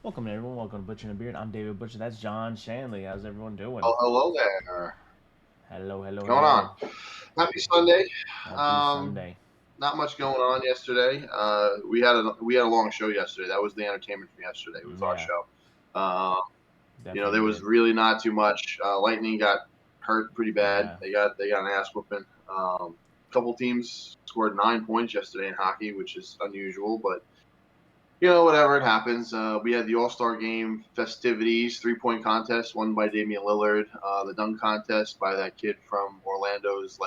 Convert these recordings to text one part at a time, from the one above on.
Welcome everyone. Welcome to Butcher and the Beard. I'm David Butcher. That's John Shanley. How's everyone doing? Oh, hello there. Hello, hello, What's going on? hello. Happy Sunday. Happy Um, Sunday. Not much going on yesterday. We had a long show yesterday. That was the entertainment from yesterday. It was our Yeah, show. Uh, definitely there was did. really not too much. Lightning got hurt pretty bad. Yeah, They got an ass whooping. A couple teams scored 9 points yesterday in hockey, which is unusual, but whatever, it happens. We had the All-Star game festivities, 3-point contest won by Damian Lillard. The dunk contest by that kid from Orlando's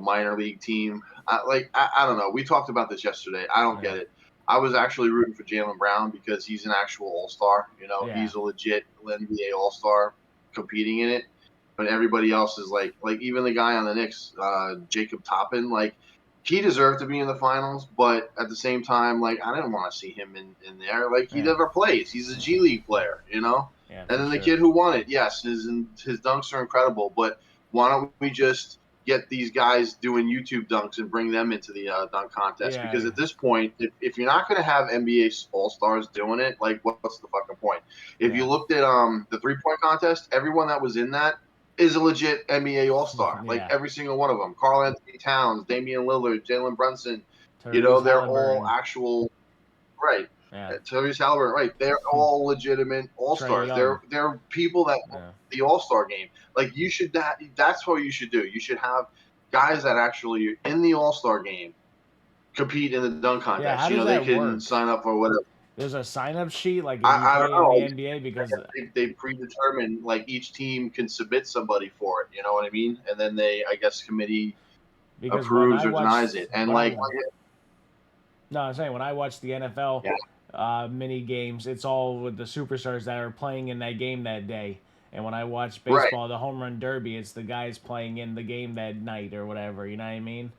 minor league team. I don't know. We talked about this yesterday. I don't yeah, get it. I was actually rooting for Jalen Brown because he's an actual All-Star. yeah, He's a legit NBA All-Star competing in it. But everybody else is like even the guy on the Knicks, Jacob Toppin, like he deserved to be in the finals, but at the same time, like I didn't want to see him in there. Like he yeah, never plays. He's a G League player. yeah, And for then the sure. kid who won it, yes, his dunks are incredible, but why don't we just get these guys doing YouTube dunks and bring them into the dunk contest? Because Yeah, at this point, if you're not going to have NBA All Stars doing it, like what's the fucking point? If you yeah, looked at the 3-point contest, everyone that was in that is a legit NBA All Star. Like yeah. every single one of them: Karl Anthony Towns, Damian Lillard, Jalen Brunson. Tyrese They're all Halliburton. actual right. Yeah, Tyrese Halliburton, right? They're all legitimate All Trey Stars. Young. They're people that Yeah, the All Star game. Like you should that's what you should do. You should have guys that actually in the All Star game compete in the dunk yeah. contest. How does They that can work? sign up for whatever. There's a sign-up sheet. Like if you I don't play in know. the NBA, because They predetermine like each team can submit somebody for it. You know what I mean? And then I guess, committee when approves I or watched denies it. And when I like, No, I'm saying when I watch the NFL yeah, mini games, it's all with the superstars that are playing in that game that day. And when I watch right. baseball, the home run derby, it's the guys playing in the game that night or whatever. You know what I mean?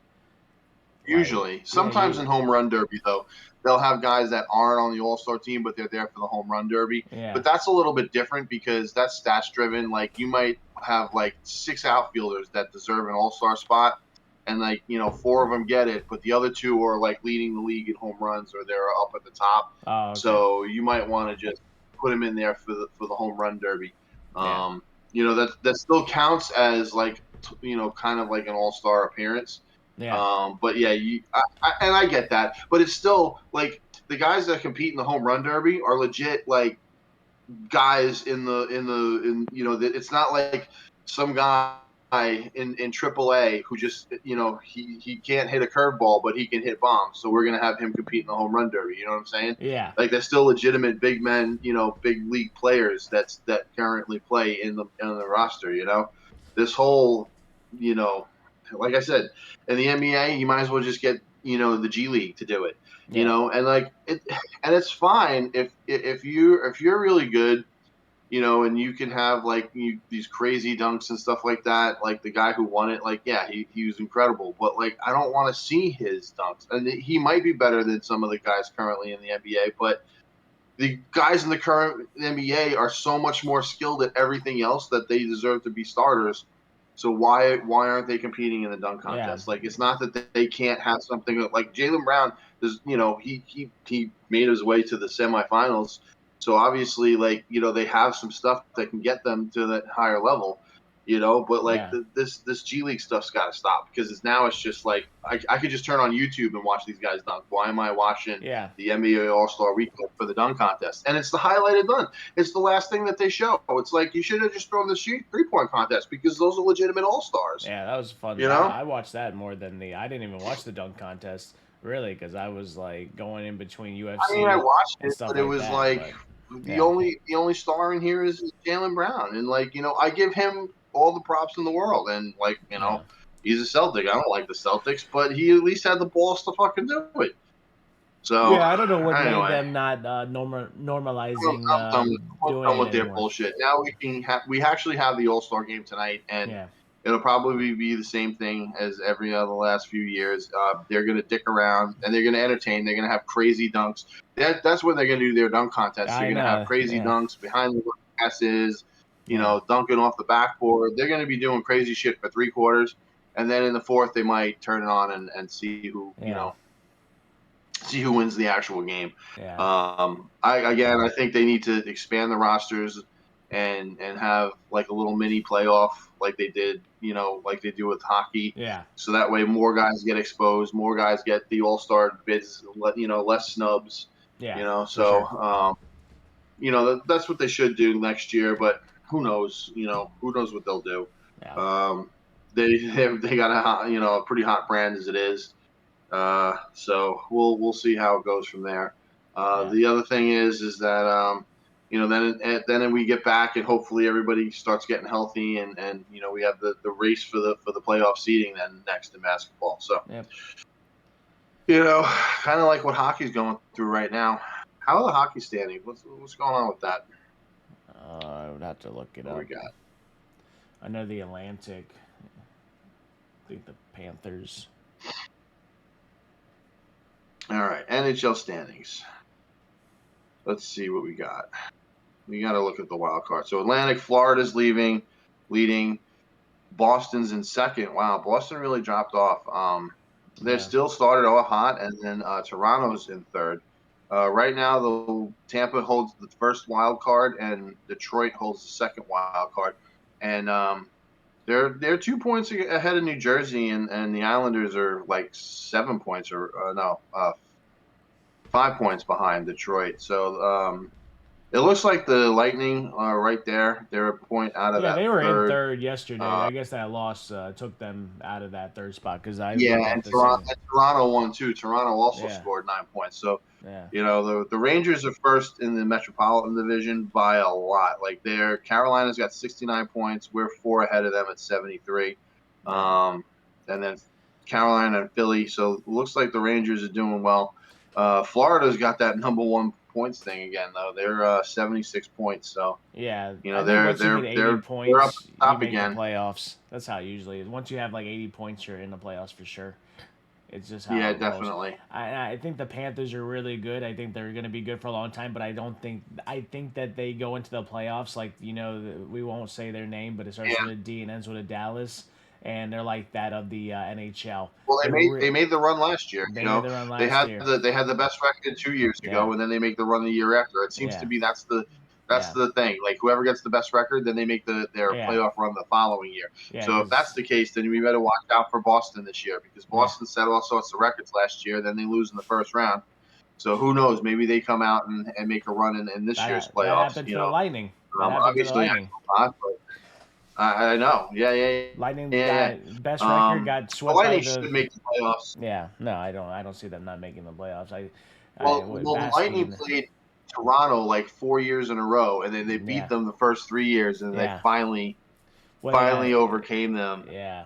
Like, Usually, yeah, sometimes in you, home run derby though, they'll have guys that aren't on the All Star team, but they're there for the home run derby. yeah, But that's a little bit different because that's stats driven. Like you might have like 6 outfielders that deserve an All Star spot, and like four of them get it, but the other two are like leading the league in home runs or they're up at the top. oh, okay, So you might want to just put them in there for the home run derby. yeah, That still counts as like kind of like an All Star appearance. yeah, But yeah, and I get that, but it's still like the guys that compete in the home run derby are legit like guys it's not like some guy in AAA who just he can't hit a curveball but he can hit bombs, so we're gonna have him compete in the home run derby. You know what I'm saying? yeah, Like they're still legitimate big men, big league players that currently play in the roster. This whole you know like I said, in the NBA, you might as well just get the G League to do it. yeah, And like it, and it's fine if you're really good, and you can have like these crazy dunks and stuff like that. Like the guy who won it, like yeah, he was incredible. But like I don't want to see his dunks, and he might be better than some of the guys currently in the NBA, but. The guys in the current NBA are so much more skilled at everything else that they deserve to be starters. So why aren't they competing in the dunk yeah, contest? Like it's not that they can't have something like Jalen Brown is. He made his way to the semifinals. So obviously, like they have some stuff that can get them to that higher level. But like yeah, this G League stuff's got to stop because now it's just like I could just turn on YouTube and watch these guys dunk. Why am I watching yeah, the NBA All Star Weekend for the dunk contest? And it's the highlighted dunk. It's the last thing that they show. It's like you should have just thrown the 3-point contest because those are legitimate All Stars. yeah. That was fun. You know? I watched that more than the. I didn't even watch the dunk contest really because I was like going in between I mean, I UFC watched and it, stuff but it like was that. like But the yeah, only star in here is Jalen Brown, and like I give him all the props in the world, and like yeah. he's a Celtic. I don't like the Celtics, but he at least had the balls to fucking do it. So Yeah, I don't know what made anyway, them not normalizing I'm done. I'm doing done it with their anymore. bullshit. Now we actually have the All Star game tonight, and Yeah, it'll probably be the same thing as every other last few years. They're gonna dick around and they're gonna entertain. They're gonna have crazy dunks. That's where they're gonna do their dunk contest. They're I gonna have know. crazy Yeah, dunks behind the passes, yeah, dunking off the backboard. They're gonna be doing crazy shit for 3 quarters, and then in the fourth they might turn it on and see see who wins the actual game. Yeah. I think they need to expand the rosters and have like a little mini playoff like they did, like they do with hockey. Yeah. So that way more guys get exposed, more guys get the all-star bids, less snubs, Yeah. For so sure. that's what they should do next year, but who knows, who knows what they'll do. Yeah. Um, they got a a pretty hot brand as it is. So we'll see how it goes from there. Yeah. The other thing is that then we get back and hopefully everybody starts getting healthy and we have the race for the playoff seeding then next in basketball. So Yep. kind of like what hockey's going through right now. How are the hockey standings? What's going on with that? I would have to look it What do we up. got? I know the Atlantic. I think the Panthers. All right, NHL standings. Let's see what we got. We got to look at the wild card. So Atlantic, Florida's leading. Boston's in second. Wow, Boston really dropped off. They Yeah. still started off hot, and then Toronto's in third. Right now, Tampa holds the first wild card, and Detroit holds the second wild card. And they're 2 points ahead of New Jersey, and the Islanders are like 7 points or no, 5 points behind Detroit. So it looks like the Lightning are right there. They're a point out of Yeah, that they were in third. third yesterday. I guess that loss took them out of that third spot because I Yeah, looked at and the same. Toronto won too. Toronto also Yeah. scored 9 points. So Yeah. the Rangers are first in the Metropolitan Division by a lot. Like Carolina's got 69 points. We're 4 ahead of them at 73. Yeah. And then Carolina and Philly. So it looks like the Rangers are doing well. Florida's got that number one points thing again though. They're 76 points. So Yeah, you know I think once you they're get 80 they're they're up points, at the you top make the again. playoffs. That's how it usually is. Once you have like 80 points, you're in the playoffs for sure. It's just how Yeah, it rolls. definitely. I think the Panthers are really good. I think they're going to be good for a long time, but I think that they go into the playoffs like, we won't say their name, but it starts Yeah. with a D and ends with a Dallas, and they're like that of the NHL. Well, They're they made the run last year. they made the run They last had year. the best record 2 years Yeah. ago, and then they make the run the year after. It seems to Yeah. be that's Yeah. the thing. Like whoever gets the best record, then they make their Yeah. playoff run the following year. Yeah, So if that's cuz the case, then we better watch out for Boston this year because yeah. Boston set all sorts of records last year. Then they lose in the first round. So who knows? Maybe they come out and make a run in this year's That playoffs. happened to the Lightning. That happened to the Obviously, I Lightning. hope not, but I know. Yeah, yeah, Lightning yeah, yeah. got best record, got The swept by Lightning the. should make the playoffs. Yeah, no, I don't see them not making the playoffs. With Well, the Lightning Vaski. played Toronto like 4 years in a row, and then they beat Yeah, them the first 3 years, and they yeah. Well, they got. finally overcame them Yeah,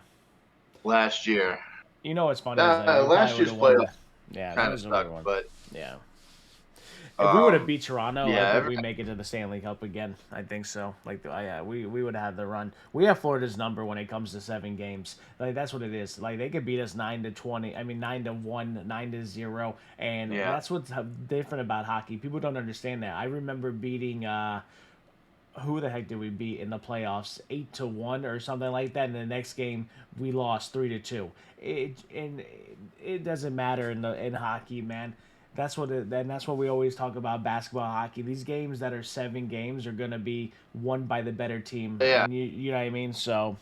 last year. you know what's funny is that they probably Last would year's have won playoffs the. Yeah, that kind of was a weird sucked, one. but Yeah. If we would have um, beat Toronto, I yeah, think we make it to the Stanley Cup again. I think so. Like, yeah, we would have the run. We have Florida's number when it comes to 7 games. Like that's what it is. Like they could beat us 9-20. I mean 9-1, 9-0, and yeah, that's what's different about hockey. People don't understand that. I remember beating. Who the heck did we beat in the playoffs? 8-1 or something like that. And the next game we lost 3-2. It doesn't matter in hockey, man. That's what we always talk about basketball, hockey. These games that are 7 games are gonna be won by the better team, yeah, and you know what I mean. So,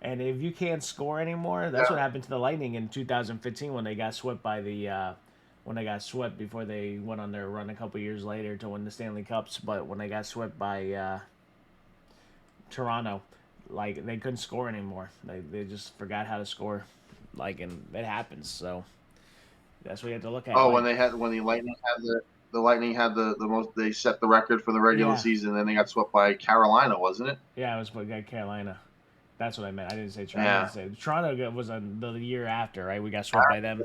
and if you can't score anymore, that's yeah. what happened to the Lightning in 2015 when they got swept by the when they got swept before they went on their run a couple years later to win the Stanley Cups. But when they got swept by Toronto, like they couldn't score anymore. They just forgot how to score, like, and it happens. So that's what you have to look at. Oh, Like, when the Lightning had the most, they set the record for the regular yeah, season, and then they got swept by Carolina, wasn't it? yeah, it was Carolina. That's what I meant. I didn't say Toronto. I meant Yeah. to say Toronto was on the year after, right? We got swept by them,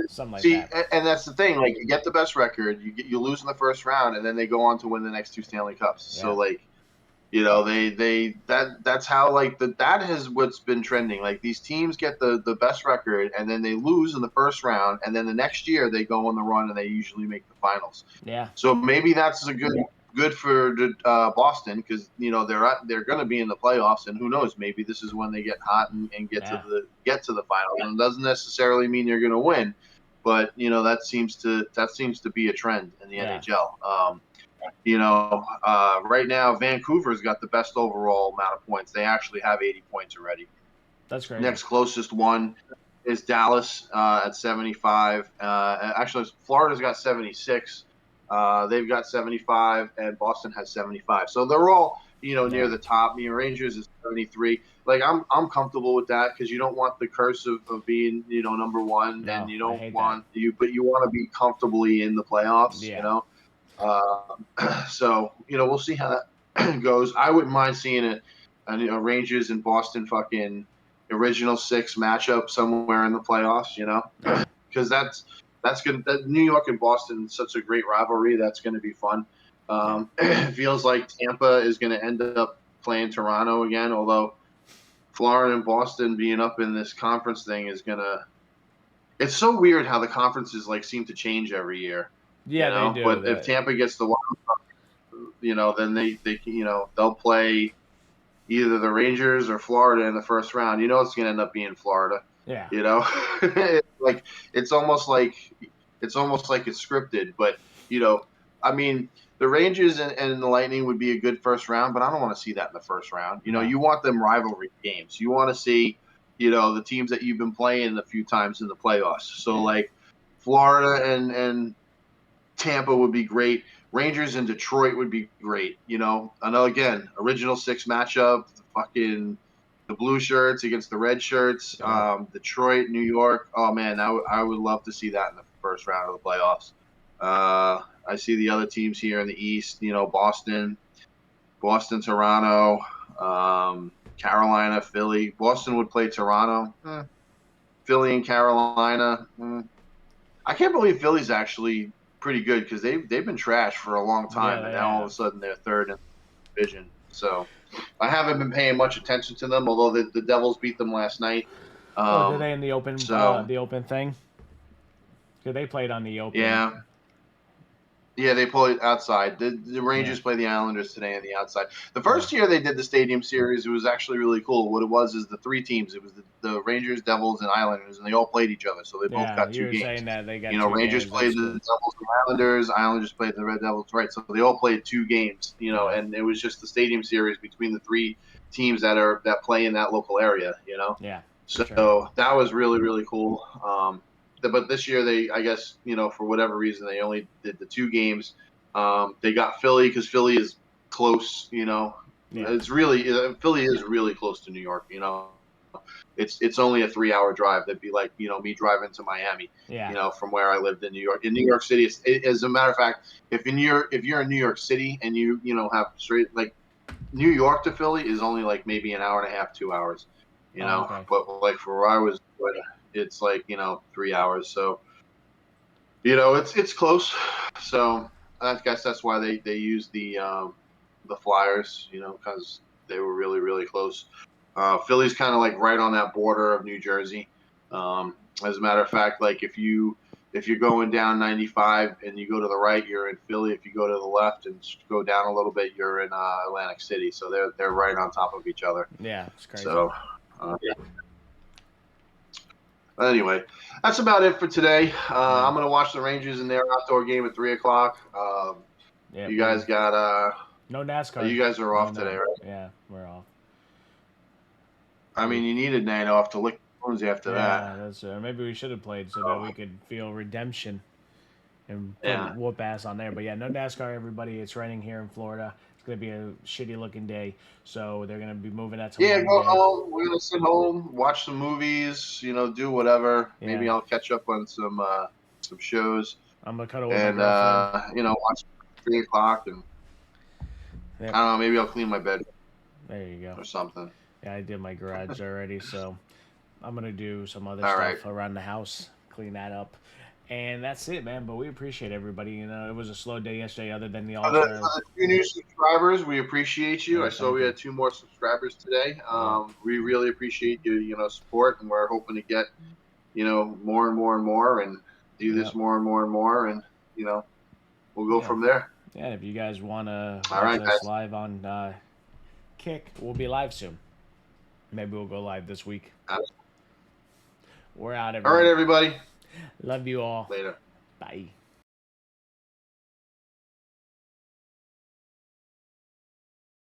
something like See, that. and that's the thing. Like, you get the best record, you lose in the first round, and then they go on to win the next two Stanley Cups. So, Yeah, like, that's how like that has what's been trending. Like these teams get the best record, and then they lose in the first round, and then the next year they go on the run, and they usually make the finals. yeah, So maybe that's a good for Boston because they're going to be in the playoffs, and who knows, maybe this is when they get hot and get yeah, to the finals. And it doesn't necessarily mean you're going to win, but that seems to be a trend in the Yeah, NHL. Right now Vancouver's got the best overall amount of points. They actually have 80 points already. that's crazy. Next closest one is Dallas at 75. Actually, Florida's got 76. They've got 75, and Boston has 75. So they're all near Yeah, the top. Rangers is 73. Like I'm comfortable with that because you don't want the curse of being number one, and no, you I don't hate that. want but you want to be comfortably in the playoffs. Yeah, So we'll see how that goes. I wouldn't mind seeing a Rangers and Boston fucking original six matchup somewhere in the playoffs. yeah, Because that's good. That New York and Boston is such a great rivalry. That's going to be fun. yeah, It feels like Tampa is going to end up playing Toronto again, although Florida and Boston being up in this conference thing is gonna. It's so weird how the conferences seem to change every year. yeah. They do. But if That. Tampa gets the then they'll play either the Rangers or Florida in the first round. It's going to end up being Florida. Yeah, You know, like it's almost like it's scripted. But you know, I mean, the Rangers and the Lightning would be a good first round, but I don't want to see that in the first round. no. You want them rivalry games. You want to see the teams that you've been playing a few times in the playoffs. So Yeah, like Florida and Tampa would be great. Rangers and Detroit would be great. I know again, original six matchup, the blue shirts against the red shirts. yeah, Detroit, New York. Oh man, I would love to see that in the first round of the playoffs. I see the other teams here in the East. Boston, Toronto, Carolina, Philly. Boston would play Toronto. Philly and Carolina. I can't believe Philly's actually pretty good because they've been trash for a long yeah. time, and They now all of have. a sudden they're third in the division. So I haven't been paying much attention to them, although the Devils beat them last night. Oh, did they in So the open thing? Because they played on the open. yeah, yeah, they play outside. The Yeah, Rangers play the Islanders today on the outside. The yeah, first year they did the Stadium Series, it was actually really cool. What it was is the three teams. It was the Rangers, Devils, and Islanders, and they all played each other, so they both yeah. got You two were games. saying that they got two Rangers games. played That's the cool. Devils and Islanders. Islanders played the Red Devils, right? So they all played two games. Yeah, And it was just the Stadium Series between the three teams that play in that local area. yeah, for sure. So that was really really cool. But this year they, I guess, for whatever reason, they only did the two games. They got Philly because Philly is close. Yeah, Philly is really close to New York. It's only a 3 hour drive. That'd be like me driving to Miami. yeah, From where I lived in New York. In New York City, as a matter of fact, if you're in New York City and you have straight like New York to Philly is only like maybe an hour and a half, 2 hours. oh, okay. But like for where I was, it's like 3 hours. So it's close. So I guess that's why they use the Flyers. Because they were really really close. Philly's kind of like right on that border of New Jersey. As a matter of fact, like if you're going down 95 and you go to the right, you're in Philly. If you go to the left and go down a little bit, you're in Atlantic City. So they're right on top of each other. Yeah, it's crazy. So yeah. Anyway, that's about it for today. Yeah, I'm gonna watch the Rangers in their outdoor game at 3 o'clock. yeah. You guys got No NASCAR. you guys are No, off no. today, right? Yeah, we're off. I We mean, you need a night off to lick the wounds after Yeah, that. that's maybe we should have played so that So we could feel redemption and put yeah. whoop ass on there. But yeah, no NASCAR, everybody. It's raining here in Florida. It's gonna be a shitty looking day, so they're gonna be moving that to Yeah, go Monday. home. We're gonna sit home, watch some movies, do whatever. Maybe Yeah, I'll catch up on some shows I'm gonna cuddle with my and girlfriend. watch 3 o'clock and Yep, I don't know, maybe I'll clean my bed there you go. or something. Yeah, I did my garage already, so I'm gonna do some other All right. stuff around the house, clean that up, and that's it, man. But we appreciate everybody. It was a slow day yesterday, other than the For All the, Star. for the two new subscribers, we appreciate you. Yeah, I saw thank we you. had two more subscribers today. Yeah, We really appreciate you, support, and we're hoping to get, more and more and more, and do yeah, this more and more and more, and you know, we'll go yeah, from there. yeah. If you guys wanna All watch right, us guys. live on Kick, we'll be live soon. Maybe we'll go live this week. We're out, All right, everybody. everybody. Love you all. Later. Bye.